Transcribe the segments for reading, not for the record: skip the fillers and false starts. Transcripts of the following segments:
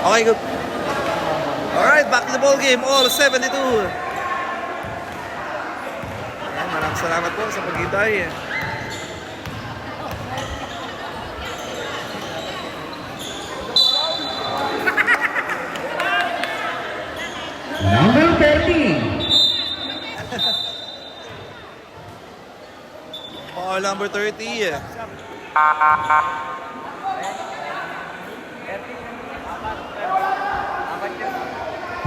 Okay, good. Alright, back to the ball game. All 72. Ayan, maraming salamat po sa paghintay. Number 30. Foul number 30.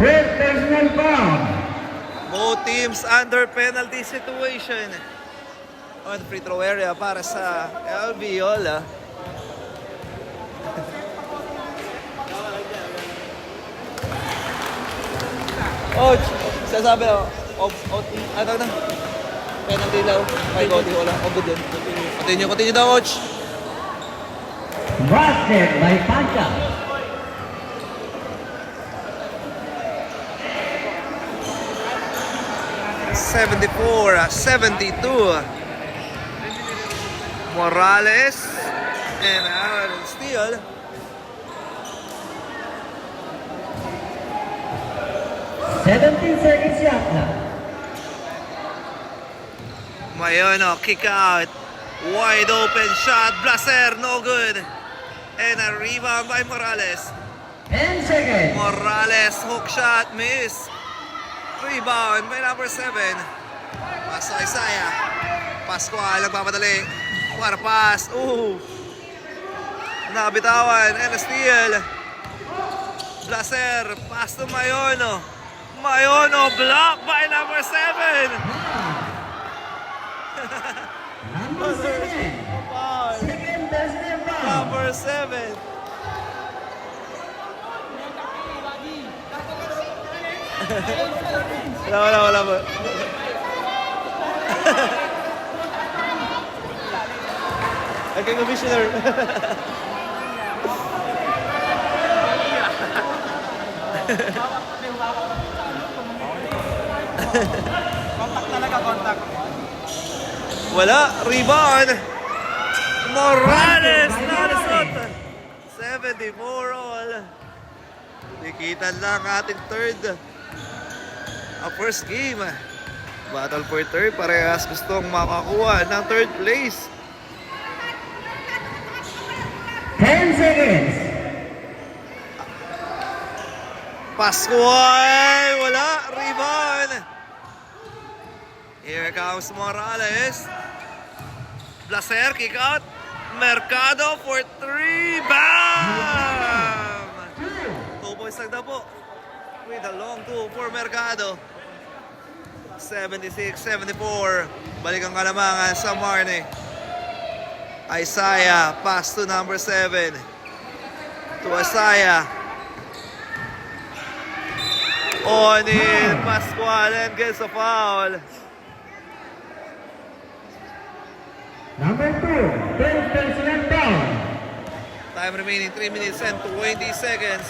Third personal foul. Both teams under penalty situation on the free throw area para sa Alviola. Coach, sasabi ako, ano na? Penalty daw. May goal, wala. O, good yun. Continue daw, coach. Busted by Pancha. #74, 72. Morales and Aaron Steele. Seventeen seconds shot na. Mayono, kick out. Wide open shot. Blaser, no good. And a rebound by Morales. 10 seconds. Morales, hook shot, miss. Rebound by number 7. Paso Isaiah. Pascual, nagpapadali. Para pass. Ooh. Nabitawan. And a steal. Blaser, pass to Mayono. Mayono, blocked by number 7. Number 7. Second personal foul. Number 7. Wala po. Okay, Commissioner. Contact talaga, contact. Wala, rebound. Morales, nalasot. 74 all. Dikitan lang ating third. First game. Battle for third. Parehas gustong makakuha ng third place. 10 seconds. Pascual, wala, rebound. Here comes Morales. Blaser, kick out. Mercado for 3. Bam! 2 points lang daw po. With a long 2 for Mercado. 76-74. Balik ang kalamangan sa Marne. Isaiah, pass to number 7. To Isaiah. On in, Pascual, and gets a foul. Number 2. Third personal foul. Time remaining 3 minutes and 20 seconds.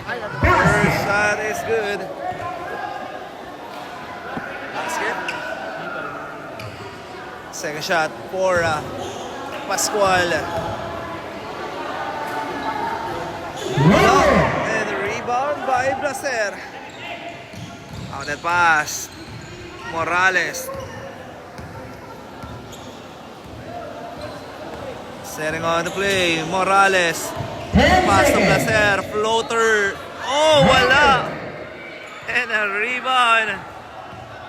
First Busted. shot is good. Basket. Second shot for Pascual. Number. And rebound by Blaser. Outlet pass. Morales. Setting on the play. Morales. 10 Pass to seconds. Blaser. Floater. Oh, wala. And a rebound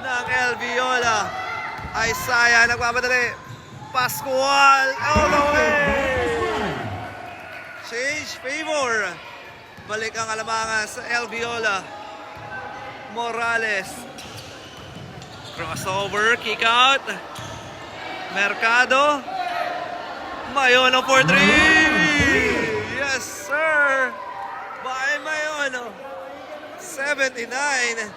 ng Alviola. Isaiah nagpapadali. Pascual all the way. Change favor. Balik ang alamangan sa Alviola. Morales. Crossover, kick out. Mercado. Mayono for 3. Yes, sir. By Mayono. 79-77.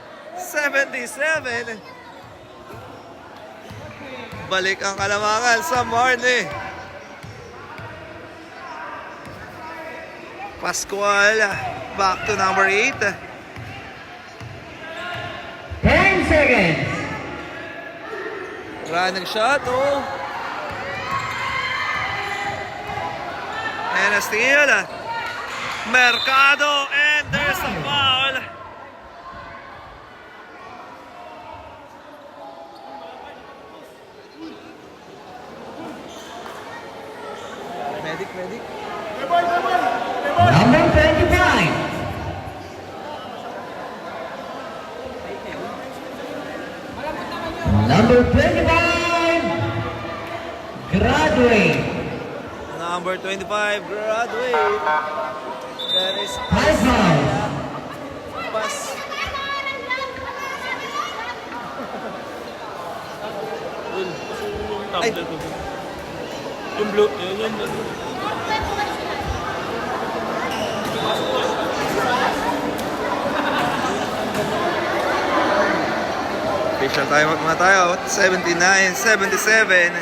Balik ang kalamangan sa Marne. Pascual, back to number 8. 10 seconds. Running shot, oh. And a steal. Mercado, and there's a foul. Medic. Number 25. Number 25. Graduate. Number 25, graduate. That is High five. pass. Ay. Yung blue, yun. Official timeout muna tayo. 79-77.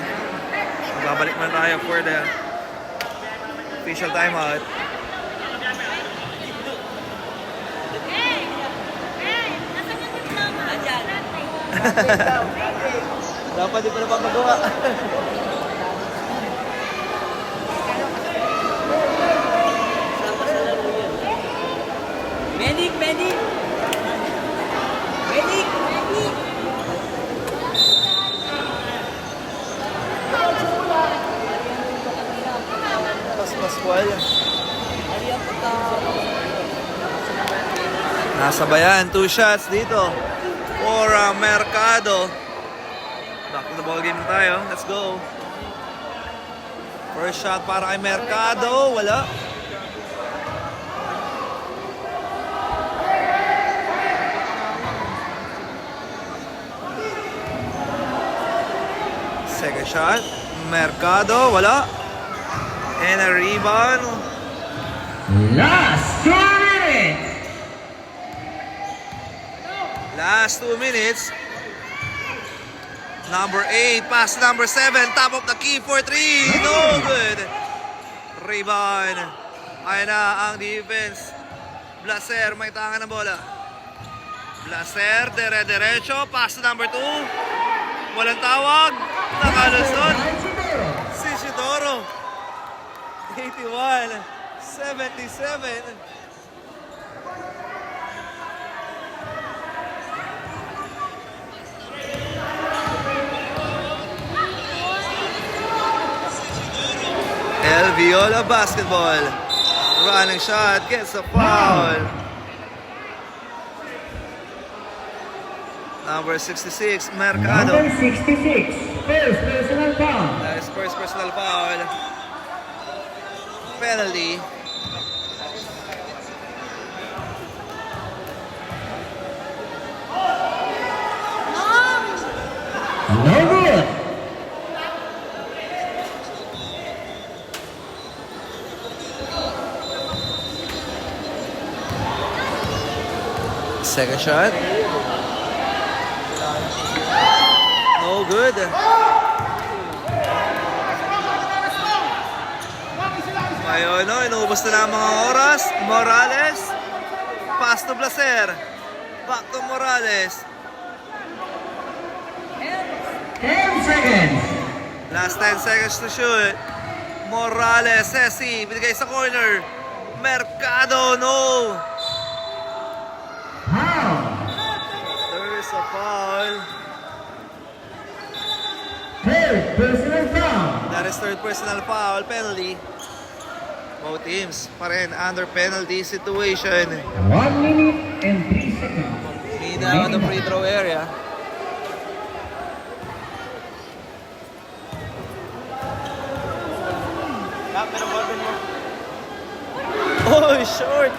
Babalik muna tayo for the official timeout. Dapat di pa napapagawa. Medic! Pascual. Nasabayan, 2 shots dito for Mercado. Back to the ball game tayo. Let's go. First shot para kay Mercado. Wala. Second shot. Mercado. Wala. And a rebound. Last 2 minutes. Last 2 minutes. Number 8, pass to number 7, top of the key for 3. No good. Rebound. Ayun na ang defense. Blaser, may tangan ng bola. Blaser, dire-diretso. Pass to number 2. Walang tawag. Nakalusot. Si Isidoro. 81-77. El Viola basketball. Running shot, gets a foul. Number 66, Mercado. Number 66. First personal foul. That is first personal foul. Penalty. No good. Second shot. No good. Ngayon, inuubos na ang mga oras. Morales. Pass to Blaser. Back to Morales. 10 seconds. Last 10 seconds to shoot. Morales, Ceci, binigay sa corner. Mercado, no. Foul. There is a foul. Third personal foul. That is third personal foul, penalty. Both teams pa rin under penalty situation. 1 minute and 3 seconds. Mina on the free throw area. Pero ballpen mo. Oh, short.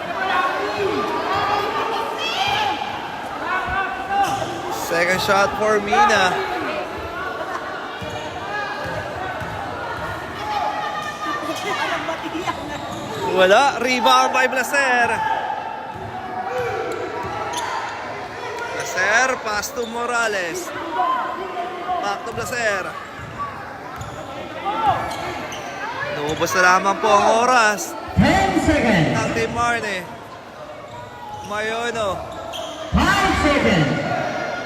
Second shot for Mina. Wala. Rebound by Blaser. Blaser, pass to Morales. Back to Blaser. Naubos na lamang po ang oras 10 seconds. ng Team Marne. Mayono. 5 seconds.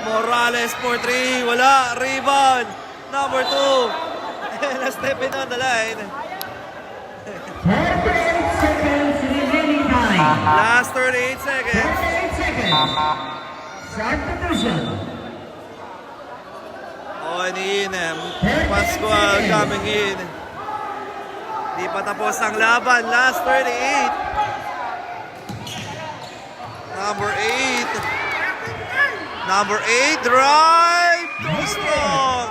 Morales for 3. Wala. Rebound. Number 2. And a step in on the line. 48 seconds remaining. Last 38 seconds. 38 seconds. Substitution. On in. Pascual coming in. Di pa tapos ang laban. Last 38. Number 8. Number 8. Drive. Too strong.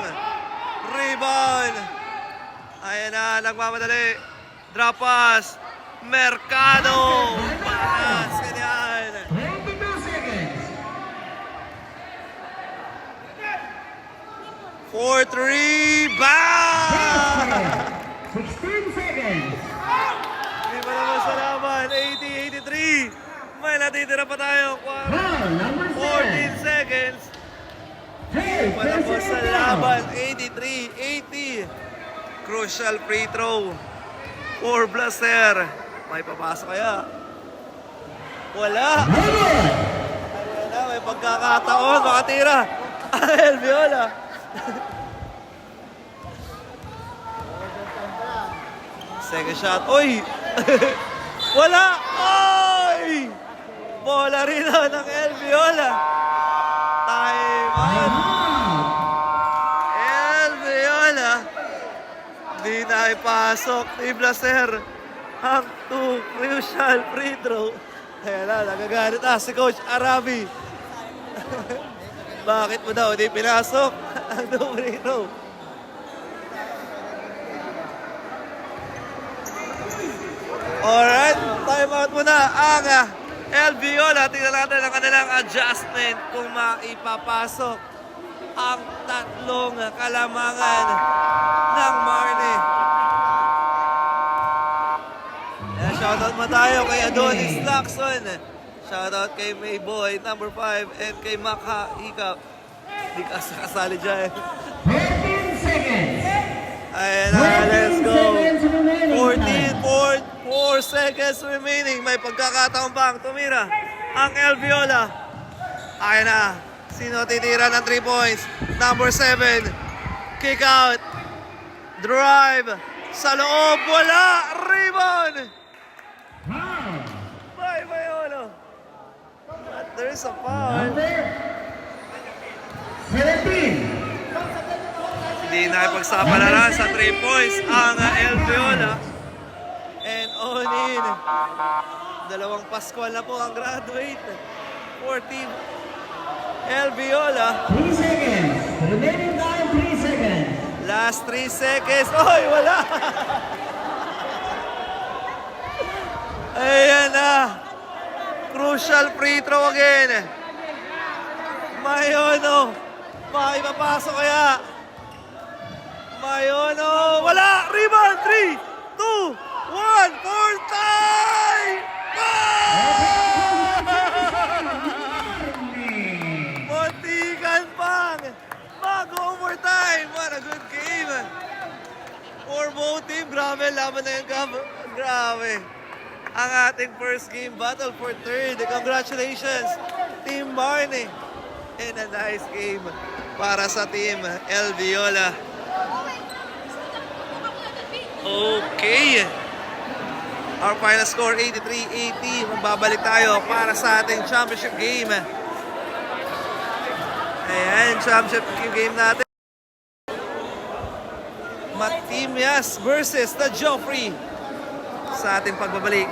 Rebound. Ayan na. Nagmamadali. Drop pass. Mercado. Pass. Ganyan. 22 seconds. 4-3. Bang! 16 seconds. Hindi pa naman sa laban. 80-83. May natitira pa tayo. Foul number 14 7. seconds. Hey, Pa tapos sa personal laban. foul. 83-80. Crucial free throw. For Blaser. May papasok kaya? Wala. No good. Ayan na, may pagkakataon. Makatira. El Viola. Second shot. Uy! Wala! Uy! Bola rin ng El Viola. Time out. El Viola. Di na ipasok ni Blaser ang 2 crucial free throw. Ayan na, nagagalit si Coach Arabi. Bakit mo daw di pinasok ang 2 free throw? Alright, time out muna ang El Viola. Tingnan natin ang kanilang adjustment kung maipapasok ang tatlong kalamangan ng Marne. Shoutout mo tayo kay Adonis Lacson. Shoutout kay Mayboy, number 5, and kay Makha Hikap. Di ka kasali dyan. 14 seconds. Ayan na, let's 14 go. seconds remaining. 4 seconds remaining. May pagkakataon bang tumira ang El Viola? Ayan na. Sino titira ng 3 points? Number 7. Kick out. Drive. Sa loob. Wala. Rebound. Foul. Bye, Viola. But there's a foul. Number 17. Hindi na ipagsapalaran sa 3 points ang El Viola. And on in. Dalawang Pascual na po ang graduate for Team El Viola. 3 seconds. Remaining time 3 seconds. Last 3 seconds. Oy, wala! Ayan na. Crucial free throw again. Mayono. Maipapasok kaya. Mayono. Wala! Rebound! 3, 2, 1. Fourth time! Montigan pang mag-overtime. What a good game. For both team. Grabe, laban na yun. Grabe. Ang ating first game battle for third. Congratulations, Team Marne. And a nice game para sa Team El Viola. Okay. Our final score, 83-80. Magbabalik tayo para sa ating championship game. Ayan, championship game natin. Matimias versus the Joffrey sa ating pagbabalik